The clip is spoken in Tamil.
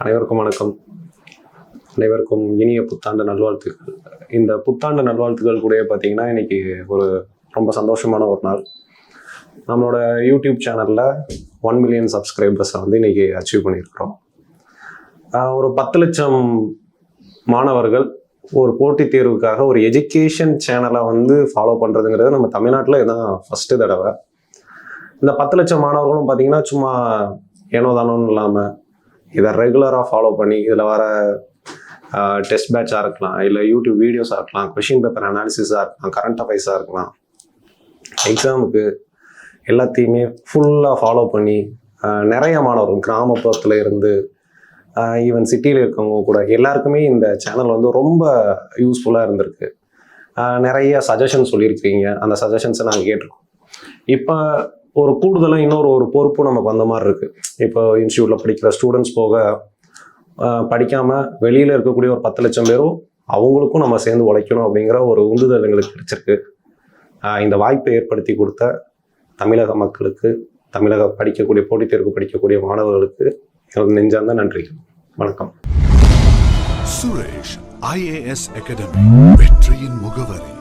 அனைவருக்கும் வணக்கம். அனைவருக்கும் இனிய புத்தாண்டு நல்வாழ்த்துக்கள். இந்த புத்தாண்டு நல்வாழ்த்துக்கள் கூட பார்த்தீங்கன்னா இன்னைக்கு ஒரு ரொம்ப சந்தோஷமான ஒரு நாள். நம்மளோட யூடியூப் சேனலில் 1 மில்லியன் சப்ஸ்கிரைபர்ஸை இன்னைக்கு அச்சீவ் பண்ணியிருக்கிறோம். ஒரு 10 லட்சம் மாணவர்கள் ஒரு போட்டித் தேர்வுக்காக ஒரு எஜுகேஷன் சேனலை ஃபாலோ பண்ணுறதுங்கிறது நம்ம தமிழ்நாட்டில் இதுதான் ஃபஸ்ட்டு தடவை. இந்த 10 லட்சம் மாணவர்களும் பார்த்தீங்கன்னா சும்மா ஏனோ தானோன்னு இல்லாமல் இதை ரெகுலராக ஃபாலோ பண்ணி இதில் வர டெஸ்ட் பேட்சாக இருக்கலாம், இல்லை யூடியூப் வீடியோஸாக இருக்கலாம், கொஷின் பேப்பர் அனாலிசிஸாக இருக்கலாம், கரண்ட் அஃபேர்ஸாக இருக்கலாம், எக்ஸாமுக்கு எல்லாத்தையுமே ஃபுல்லாக ஃபாலோ பண்ணி நிறைய மாணவர்கள் கிராமப்புறத்தில் இருந்து ஈவன் சிட்டியில் இருக்கவங்க கூட எல்லாருக்குமே இந்த சேனல் ரொம்ப யூஸ்ஃபுல்லாக இருந்திருக்கு. நிறைய சஜஷன் சொல்லியிருக்கீங்க. அந்த சஜஷன்ஸை நாங்கள் கேட்டிருக்கோம். இப்போ ஒரு கூடுதலாக இன்னொரு பொறுப்பு நமக்கு வந்த மாதிரி இருக்குது. இப்போ இன்ஸ்டியூட்டில் படிக்கிற ஸ்டூடெண்ட்ஸ் போக படிக்காமல் வெளியில் இருக்கக்கூடிய ஒரு 10 லட்சம் பேரும் அவங்களுக்கும் நம்ம சேர்ந்து உழைக்கணும் அப்படிங்கிற ஒரு உந்துதல் எங்களுக்கு கிடைச்சிருக்கு. இந்த வாய்ப்பை ஏற்படுத்தி கொடுத்த தமிழக மக்களுக்கு, தமிழக படிக்கக்கூடிய போட்டித் தேர்வு படிக்கக்கூடிய மாணவர்களுக்கு நெஞ்சார்ந்த நன்றி. வணக்கம். சுரேஷ் IAS அகாடமி, வெற்றியின் முகவரி.